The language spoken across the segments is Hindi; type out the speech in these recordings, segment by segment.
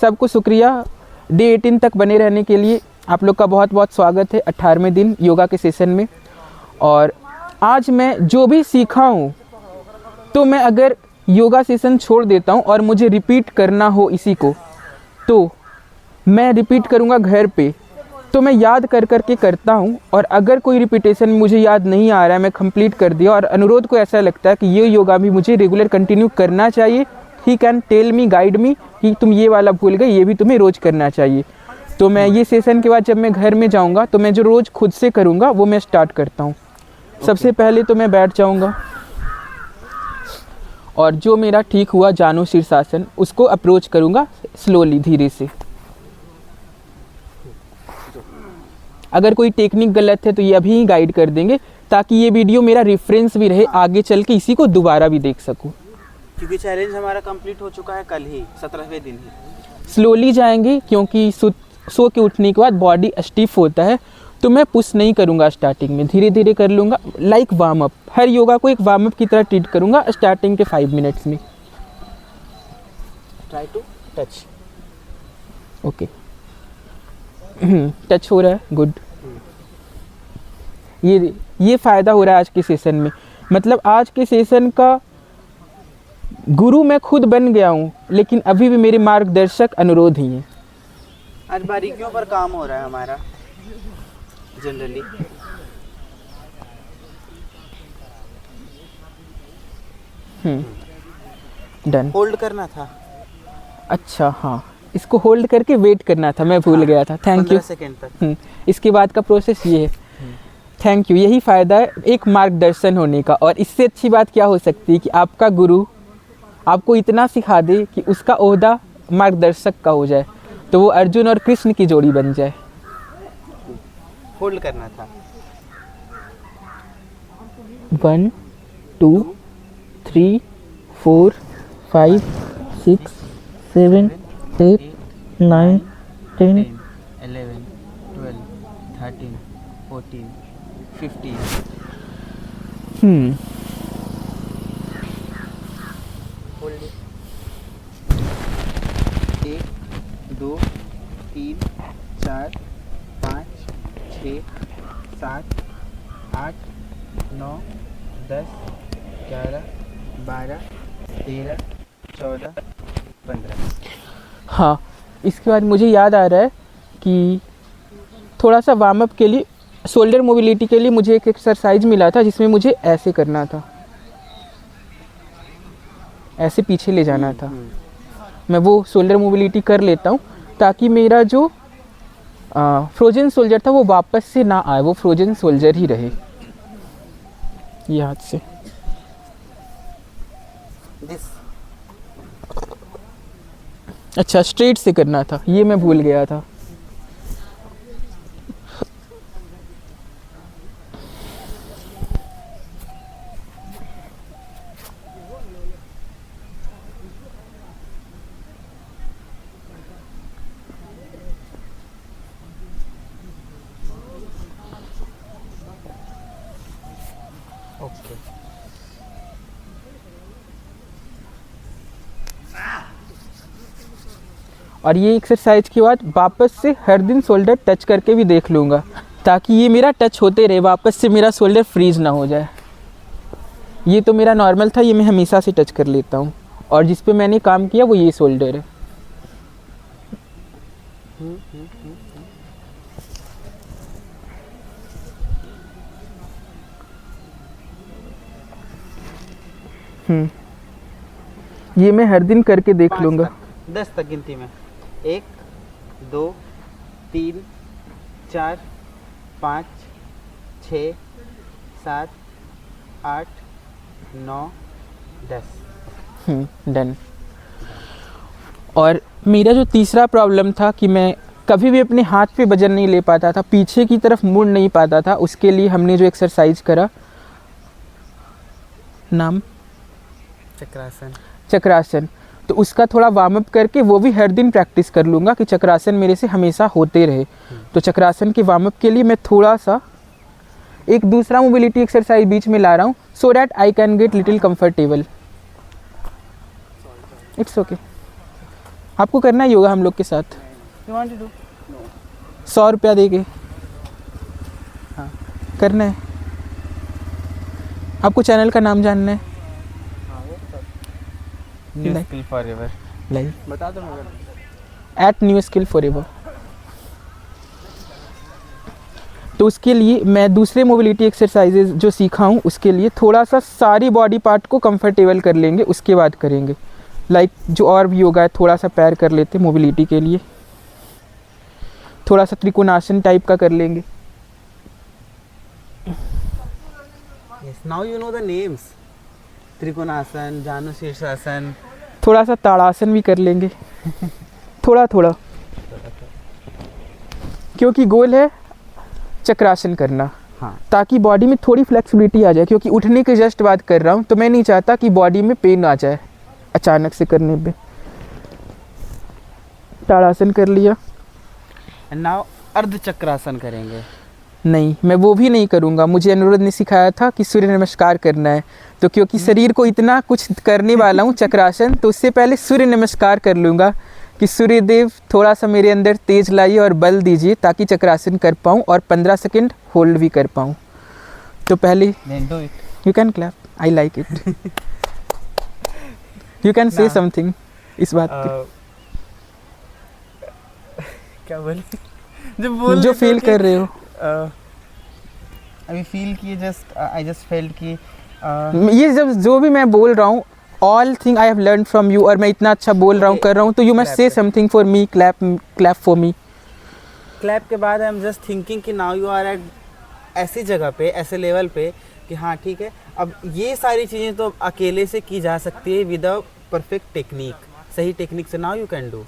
सबको शुक्रिया। डे 18 तक बने रहने के लिए आप लोग का बहुत बहुत स्वागत है 18वें दिन योगा के सेशन में। और आज मैं जो भी सीखा हूँ, तो मैं अगर योगा सेशन छोड़ देता हूँ और मुझे रिपीट करना हो इसी को, तो मैं रिपीट करूँगा घर पे। तो मैं याद कर कर के करता हूँ, और अगर कोई रिपीटेशन मुझे याद नहीं आ रहा है, मैं कंप्लीट कर दिया और अनुरोध को ऐसा लगता है कि ये योगा भी मुझे रेगुलर कंटिन्यू करना चाहिए, he can tell me, guide me कि तुम ये वाला भूल गए, ये भी तुम्हें रोज़ करना चाहिए। तो मैं ये सेशन के बाद जब मैं घर में जाऊँगा तो मैं जो रोज़ खुद से करूँगा वो मैं स्टार्ट करता हूँ। सबसे पहले तो मैं बैठ जाऊँगा और जो मेरा ठीक हुआ जानु शीर्षासन उसको अप्रोच करूँगा स्लोली, धीरे से। अगर कोई टेक्निक गलत है तो ये अभी ही गाइड कर देंगे, ताकि ये वीडियो मेरा रेफरेंस भी रहे, आगे चल के इसी को दोबारा भी देख सकूं। क्योंकि चैलेंज हमारा कंप्लीट हो चुका है कल ही, 17वें दिन ही। स्लोली जाएंगे क्योंकि सो के उठने के बाद बॉडी स्टिफ होता है, तो मैं पुश नहीं करूँगा स्टार्टिंग में, धीरे धीरे कर लूँगा, लाइक वार्म अप। हर योगा को एक वार्म अप की तरह ट्रीट करूँगा स्टार्टिंग के 5 मिनट्स में। Try to touch. Okay, touch हो रहा है, गुड। ये फ़ायदा हो रहा है आज के सेशन में, मतलब आज के सेशन का गुरु मैं खुद बन गया हूँ, लेकिन अभी भी मेरे मार्गदर्शक अनुरोध ही हैं। आज बारीकियों पर काम हो रहा है हमारा जनरली। डन। होल्ड करना था। अच्छा, हाँ, इसको होल्ड करके वेट करना था, मैं भूल गया था। Thank you. 15 सेकेंड तक। इसके बाद का प्रोसेस ये है। Thank you. यही फ़ायदा है एक मार्गदर्शन होने का, और इससे अच्छी बात क्या हो सकती है कि आपका गुरु आपको इतना सिखा दे कि उसका ओहदा मार्गदर्शक का हो जाए, तो वो अर्जुन और कृष्ण की जोड़ी बन जाए। होल्ड करना था। 1 2 3 4 5 6 7 8 9 10 11 12 13 14 15। होल्ड। 1 2 3 4 5 6 7 8 9 10 11 12 13 14 15। हाँ, इसके बाद मुझे याद आ रहा है कि थोड़ा सा वार्म अप के लिए, शोल्डर मोबिलिटी के लिए मुझे एक एक्सरसाइज मिला था जिसमें मुझे ऐसे करना था, ऐसे पीछे ले जाना था। मैं वो शोल्डर मोबिलिटी कर लेता हूँ ताकि मेरा जो फ्रोजन सोल्जर था वो वापस से ना आए, वो फ्रोजन सोल्जर ही रहे। ये हाथ से दिस। अच्छा, स्ट्रेट से करना था, ये मैं भूल गया था। ओके। और ये एक्सरसाइज के बाद वापस से हर दिन शोल्डर टच करके भी देख लूँगा, ताकि ये मेरा टच होते रहे, वापस से मेरा शोल्डर फ्रीज ना हो जाए। ये तो मेरा नॉर्मल था, ये मैं हमेशा से टच कर लेता हूँ, और जिस पे मैंने काम किया वो ये शोल्डर है। ये मैं हर दिन करके देख लूँगा। 10 तक गिनती में। 1 2 3 4 5 6 7 8 9 10। डन। और मेरा जो तीसरा प्रॉब्लम था कि मैं कभी भी अपने हाथ पे वजन नहीं ले पाता था, पीछे की तरफ मुड़ नहीं पाता था, उसके लिए हमने जो एक्सरसाइज करा, नाम चक्रासन। चक्रासन, तो उसका थोड़ा वार्म अप करके वो भी हर दिन प्रैक्टिस कर लूँगा कि चक्रासन मेरे से हमेशा होते रहे। तो चक्रासन के वार्म अप के लिए मैं थोड़ा सा एक दूसरा मोबिलिटी एक्सरसाइज बीच में ला रहा हूँ, so that I can get little comfortable. It's okay. आपको करना है योगा हम लोग के साथ? You want to do? 100 रुपया दे के हाँ करना है। आपको चैनल का नाम जानना है? New Like- skill forever. Like बता दो मगर। @newskillforever। तो उसके लिए मैं दूसरे मोबिलिटी एक्सरसाइजेज जो सीखा हूँ उसके लिए थोड़ा सा सारी बॉडी पार्ट को कंफर्टेबल कर लेंगे, उसके बाद करेंगे। लाइक जो और भी योगा है, थोड़ा सा पैर कर लेते मोबिलिटी के लिए, थोड़ा सा त्रिकोणासन टाइप का कर लेंगे। Yes, now you know the names. Trikonasana, जानु शीर्षासन। थोड़ा सा ताड़ासन भी कर लेंगे थोड़ा थोड़ा, क्योंकि गोल है चक्रासन करना, हाँ। ताकि बॉडी में थोड़ी फ्लेक्सिबिलिटी आ जाए। क्योंकि उठने के जस्ट बाद कर रहा हूँ तो मैं नहीं चाहता कि बॉडी में पेन आ जाए अचानक से करने पे। ताड़ासन कर लिया। And now अर्ध चक्रासन करेंगे। नहीं, मैं वो भी नहीं करूँगा। मुझे अनुरुद्ध ने सिखाया था कि सूर्य नमस्कार करना है, तो क्योंकि शरीर को इतना कुछ करने वाला हूँ चक्रासन, तो उससे पहले सूर्य नमस्कार कर लूँगा कि सूर्य देव थोड़ा सा मेरे अंदर तेज लाइए और बल दीजिए ताकि चक्रासन कर पाऊँ और 15 सेकंड होल्ड भी कर पाऊँ। तो पहले Then do it. You can clap, I like it. You can say ना। समथिंग इस बात पे, क्या बोले? जो बोल जो रहे थे फील कि, कर रहे हो। अभी फील किए, जस्ट आई जस्ट फेल्ट कि ये जब जो भी मैं बोल रहा हूँ, all thing I have learn from you, और मैं इतना अच्छा बोल रहा हूँ कर रहा हूँ, तो you must say something for me, clap for me. Clap के बाद आई एम जस्ट थिंकिंग कि नाउ यू आर एट ऐसी जगह पे, ऐसे लेवल पे कि हाँ ठीक है, अब ये सारी चीज़ें तो अकेले से की जा सकती है विद अ परफेक्ट टेक्निक, सही टेक्निक से। नाउ यू कैन डू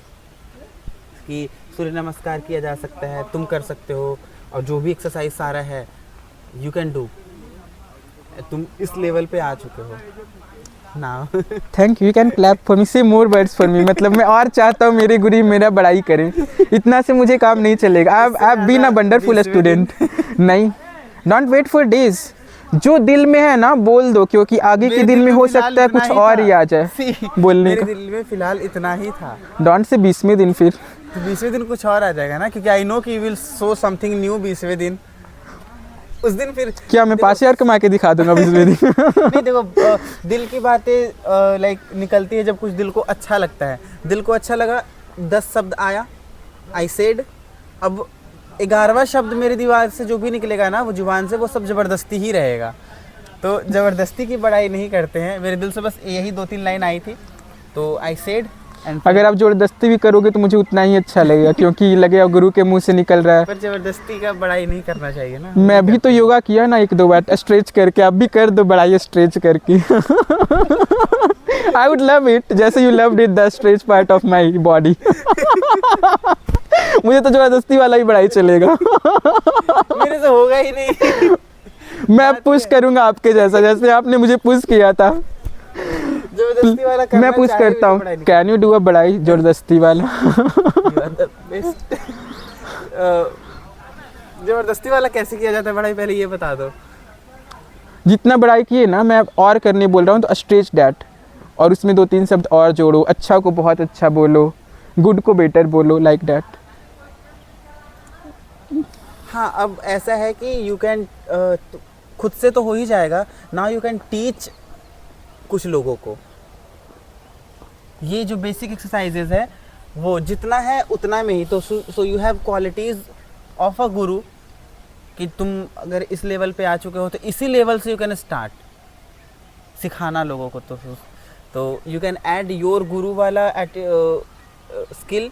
कि सूर्य नमस्कार किया जा सकता है, तुम कर सकते हो, और जो भी एक्सरसाइज सारा है यू कैन डू। तुम इस लेवल पे आ चुके हो now. Thank you, can clap for me, से मोर वर्ड्स फॉर मी। मतलब मैं और चाहता हूँ मेरे गुरु मेरा बड़ाई करें, इतना से मुझे काम नहीं चलेगा। I been a wonderful student. नहीं, डोंट वेट फॉर डेज, जो दिल में है ना बोल दो, क्योंकि आगे के दिन में हो सकता है कुछ और ही आ जाए बोलने मेरे का। दिल में फिलहाल इतना ही था। डोंट से 20वें दिन फिर। तो 20वें दिन कुछ और आ जाएगा ना, क्योंकि आई नो कि विल सो समथिंग न्यू 20वें दिन। उस दिन फिर क्या मैं 5000 कमा के दिखा दूंगा 20वें दिन? नहीं देखो, दिल की बातें लाइक निकलती है जब कुछ दिल को अच्छा लगता है। दिल को अच्छा लगा, 10 शब्द आया, आई सेड। अब 11वां शब्द मेरे दिमाग से जो भी निकलेगा ना, वो जुबान से, वो सब ज़बरदस्ती ही रहेगा। तो ज़बरदस्ती की बड़ाई नहीं करते हैं। मेरे दिल से बस यही 2-3 लाइन आई थी, तो आई सेड। अगर आप जबरदस्ती भी करोगे तो मुझे उतना ही अच्छा लगेगा, क्योंकि लगेगा गुरु के मुंह से निकल रहा है। पर ज़बरदस्ती का बड़ाई नहीं करना चाहिए ना। मैं भी तो योगा किया ना 1-2 बार स्ट्रेच करके, आप भी कर दो बड़ाई स्ट्रेच करके। आई वुड लव इट, जैसे you loved it the stretch part of my body. मुझे तो जबरदस्ती वाला ही बड़ाई चलेगा। मेरे से होगा ही नहीं। मैं पुश करूंगा आपके जैसा, जैसे आपने मुझे पुश किया था। जबरदस्ती वाला करना मैं पुश चाहे भी करता तो हूँ, बड़ाई नहीं कैन यू डू अ बड़ाई जबरदस्ती वाला? You are the best. जबरदस्ती वाला कैसे किया जाता है बड़ाई, पहले ये बता दो। जितना बड़ाई किए ना, मैं और करने बोल रहा हूँ, तो स्ट्रेच डैट, और उसमें 2-3 शब्द और जोड़ो। अच्छा को बहुत अच्छा बोलो, गुड को बेटर बोलो, लाइक डैट। हाँ, अब ऐसा है कि यू कैन, खुद से तो हो ही जाएगा। नाउ यू कैन टीच कुछ लोगों को। ये जो बेसिक एक्सरसाइजेज है वो जितना है उतना में ही, तो so you have qualities of a गुरु, कि तुम अगर इस लेवल पे आ चुके हो तो इसी लेवल से यू कैन स्टार्ट सिखाना लोगों को। तो you can add your guru वाला at skill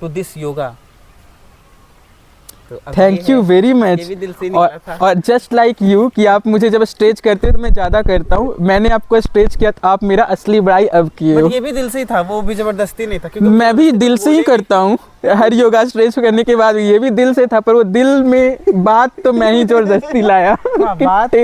to this yoga. Thank you very much. और जस्ट लाइक यू, कि आप मुझे जब स्ट्रेच करते हो तो मैं ज़्यादा करता हूँ, मैंने आपको स्ट्रेच किया तो आप मेरा असली बड़ाई अब किए हो। ये भी दिल से ही था, वो भी जबरदस्ती नहीं था, क्योंकि मैं भी दिल से ही करता हूँ हर योगा स्ट्रेच करने के बाद, ये भी दिल से था, पर वो दिल में बात तो मैं ही जबरदस्ती लाया। बात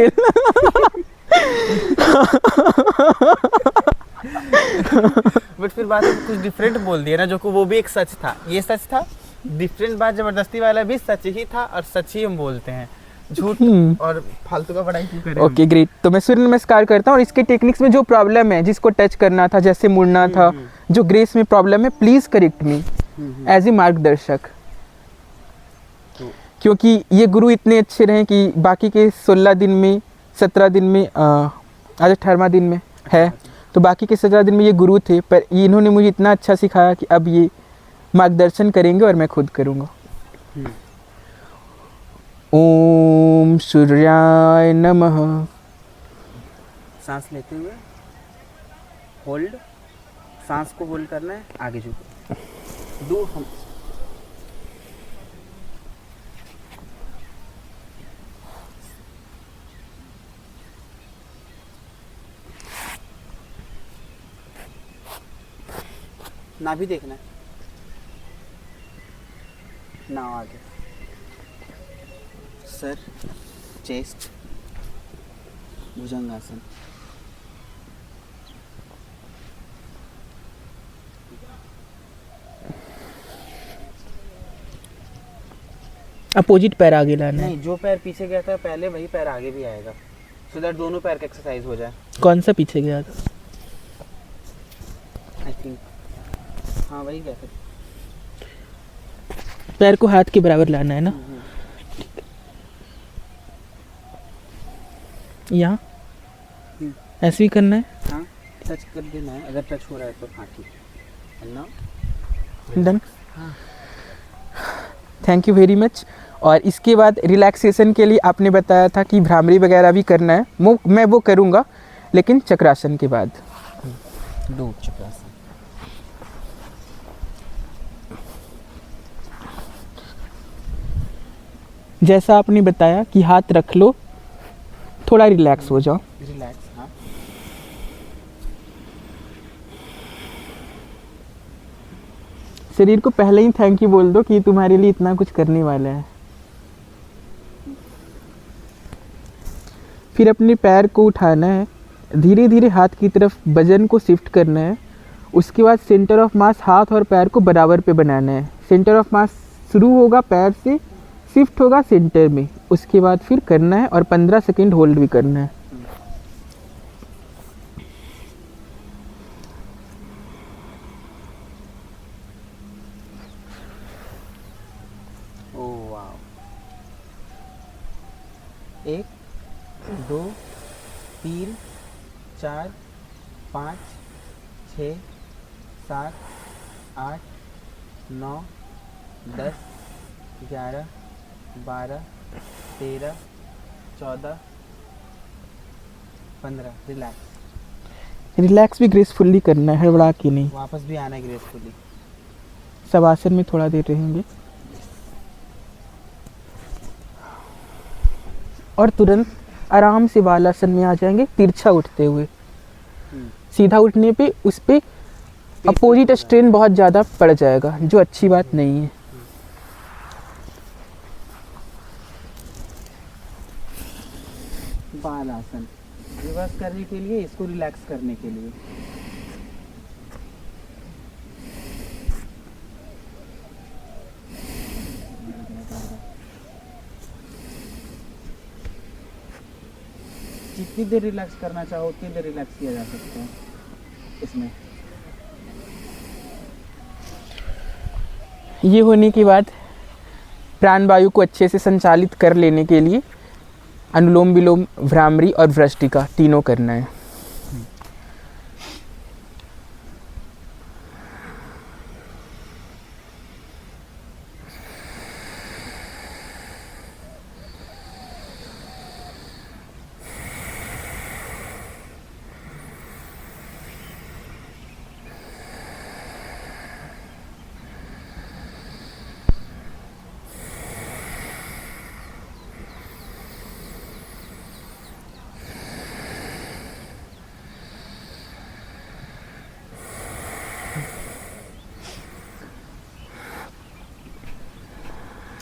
बट फिर बात कुछ डिफरेंट बोल दिया ना, जो को वो भी एक सच था, ये सच था। डिफरेंट बात, जबरदस्ती वाला भी सच ही था, और सच ही हम बोलते हैं। झूठ और फालतू का पढ़ाई क्यों करें? Okay great. तो मैं सूर्य नमस्कार करता हूँ और इसके टेक्निक्स में जो प्रॉब्लम है, जिसको टच करना था, जैसे मुड़ना था, जो ग्रेस में प्रॉब्लम है, please correct me as a मार्गदर्शक। क्योंकि ये गुरु इतने अच्छे रहे कि बाकी के 16 दिन में, 17 दिन में, आज 18वां दिन में है, तो बाकी के 17 दिन में ये गुरु थे, पर इन्होंने मुझे इतना अच्छा सिखाया कि अब ये मार्गदर्शन करेंगे और मैं खुद करूँगा। ओम सूर्याय नमः। सांस लेते हुए होल्ड, सांस को होल्ड करना है, आगे झुको, दो हम ना भी देखना है ना, आगे सर, चेस्ट, भुजंगासन। अपोजिट पैर आगे लाना है। नहीं, जो पैर पीछे गया था पहले वही पैर आगे भी आएगा, सो दैट दोनों पैर का एक्सरसाइज हो जाए। कौन सा पीछे गया था? आई थिंक हाँ वही गया था। पैर को हाथ के बराबर लाना है ना, यहाँ ऐसे ही करना है। हाँ, टच कर देना है, अगर टच हो रहा है तो। हाँ ठीक है, now done. Thank you very much. और इसके बाद रिलैक्सेशन के लिए आपने बताया था कि भ्रामरी वगैरह भी करना है, मैं वो करूँगा, लेकिन चक्रासन के बाद। दो चक्रासन। जैसा आपने बताया कि हाथ रख लो, थोड़ा रिलैक्स हो जाओ। रिलैक्स, हाँ। शरीर को पहले ही थैंक यू बोल दो कि तुम्हारे लिए इतना कुछ करने वाला है। फिर अपने पैर को उठाना है, धीरे धीरे हाथ की तरफ वजन को शिफ्ट करना है। उसके बाद सेंटर ऑफ मास हाथ और पैर को बराबर पे बनाना है। सेंटर ऑफ मास शुरू होगा पैर से, शिफ्ट होगा सेंटर में, उसके बाद फिर करना है और 15 सेकेंड होल्ड भी करना है। ओह वाह। 1 2 3 4 5 6 7 8 9 10 11 12 13 14 15। रिलैक्स। रिलैक्स भी ग्रेसफुली करना है, हड़बड़ा के नहीं। वापस भी आना है ग्रेसफुली। सब आसन में थोड़ा देर रहेंगे और तुरंत आराम से बालासन में आ जाएंगे, तिरछा उठते हुए। सीधा उठने पे उस पे अपोजिट स्ट्रेन बहुत ज़्यादा पड़ जाएगा, जो अच्छी बात नहीं है। बालासन रिवर्स करने के लिए, इसको रिलैक्स करने के लिए। जितनी देर रिलैक्स करना चाहो उतनी देर रिलैक्स किया जा सकता है इसमें। ये होने के बाद प्राणवायु को अच्छे से संचालित कर लेने के लिए अनुलोम विलोम, भ्रामरी और भ्रष्टिका तीनों करना है।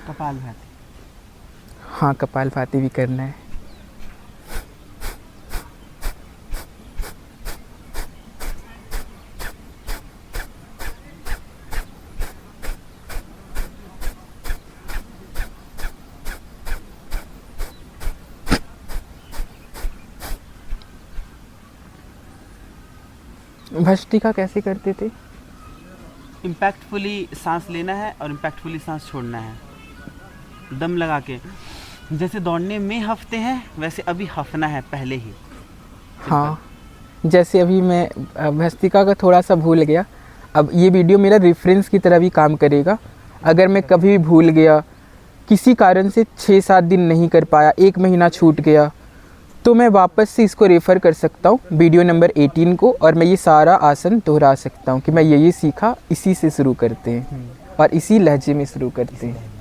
कपालभाति। हाँ, कपालभाति भी करना है। भस्त्रिका कैसे करते थे? इम्पैक्टफुली सांस लेना है और इम्पैक्टफुली सांस छोड़ना है, दम लगा के। जैसे दौड़ने में हफ्ते हैं वैसे अभी हफना है पहले ही। हाँ, जैसे अभी मैं भस्त्रिका का थोड़ा सा भूल गया, अब ये वीडियो मेरा रेफरेंस की तरह भी काम करेगा। अगर मैं कभी भी भूल गया, किसी कारण से 6-7 दिन नहीं कर पाया, 1 महीना छूट गया, तो मैं वापस से इसको रेफ़र कर सकता हूँ वीडियो नंबर 18 को, और मैं ये सारा आसन दोहरा सकता हूँ कि मैं ये सीखा, इसी से शुरू करते हैं और इसी लहजे में शुरू करते हैं।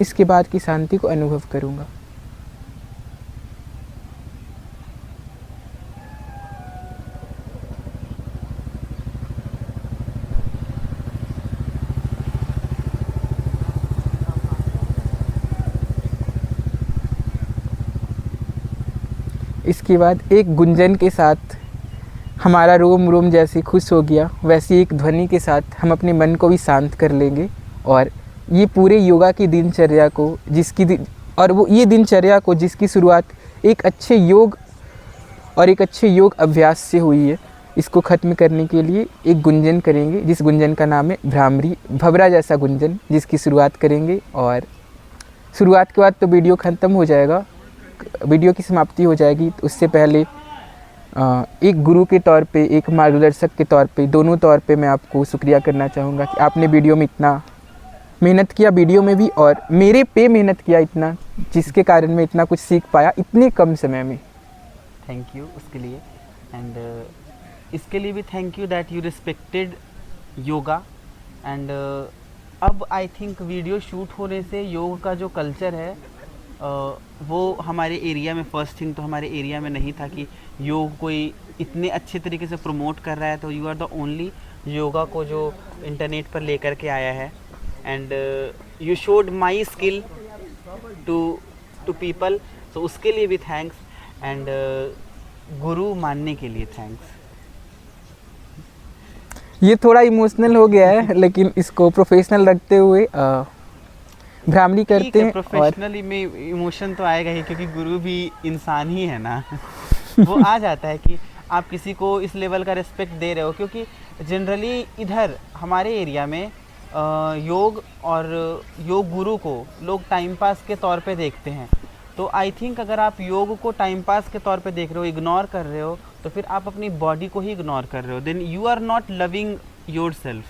इसके बाद की शांति को अनुभव करूँगा। इसके बाद एक गुंजन के साथ हमारा रोम रोम जैसे खुश हो गया, वैसी एक ध्वनि के साथ हम अपने मन को भी शांत कर लेंगे। और ये पूरे योगा की दिनचर्या को ये दिनचर्या को जिसकी शुरुआत एक अच्छे योग और एक अच्छे योग अभ्यास से हुई है, इसको ख़त्म करने के लिए एक गुंजन करेंगे, जिस गुंजन का नाम है भ्रामरी, भवरा जैसा गुंजन, जिसकी शुरुआत करेंगे। और शुरुआत के बाद तो वीडियो ख़त्म हो जाएगा, वीडियो की समाप्ति हो जाएगी। तो उससे पहले एक गुरु के तौर पे, एक मार्गदर्शक के तौर पे, दोनों तौर पे मैं आपको शुक्रिया करना चाहूँगा कि आपने वीडियो में इतना मेहनत किया, वीडियो में भी, और मेरे पे मेहनत किया इतना, जिसके कारण मैं इतना कुछ सीख पाया इतने कम समय में। थैंक यू उसके लिए। एंड इसके लिए भी thank you that you respected yoga. And अब आई थिंक वीडियो शूट होने से योग का जो कल्चर है वो हमारे एरिया में, फर्स्ट थिंग तो हमारे एरिया में नहीं था कि योग कोई इतने अच्छे तरीके से प्रमोट कर रहा है। तो you are the only yoga को जो इंटरनेट पर लेकर के आया है। And you showed my skill to people, तो उसके लिए भी थैंक्स। एंड गुरु मानने के लिए थैंक्स। ये थोड़ा इमोशनल हो गया है, लेकिन इसको प्रोफेशनल रखते हुए भ्रामरी करते हैं। प्रोफेशनली में इमोशन तो आएगा ही, क्योंकि गुरु भी इंसान ही है ना। वो आ जाता है कि आप किसी को इस लेवल का रिस्पेक्ट दे रहे हो, क्योंकि जनरली इधर हमारे एरिया में योग और योग गुरु को लोग टाइम पास के तौर पे देखते हैं। तो आई थिंक अगर आप योग को टाइम पास के तौर पे देख रहे हो, इग्नोर कर रहे हो, तो फिर आप अपनी बॉडी को ही इग्नोर कर रहे हो। Then you are not loving yourself.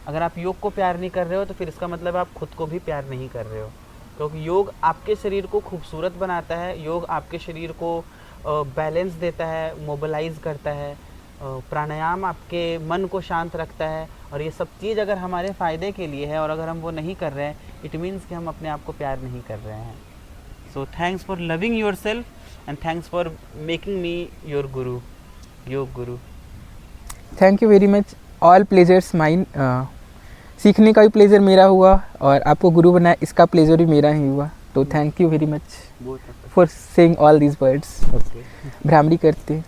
अगर आप योग को प्यार नहीं कर रहे हो तो फिर इसका मतलब आप खुद को भी प्यार नहीं कर रहे हो, क्योंकि योग आपके शरीर को खूबसूरत बनाता है, योग आपके शरीर को बैलेंस देता है, मोबिलाइज करता है, प्राणायाम आपके मन को शांत रखता है। और ये सब चीज़ अगर हमारे फ़ायदे के लिए है और अगर हम वो नहीं कर रहे हैं, इट मीन्स कि हम अपने आप को प्यार नहीं कर रहे हैं। So thanks for loving your self and thanks for making me your Guru, yoga guru. Thank you very much, all pleasures mine. सीखने का भी प्लेजर मेरा हुआ और आपको गुरु बनाया, इसका प्लेजर भी मेरा ही हुआ। तो thank you very much for saying all these words. Bhramari करते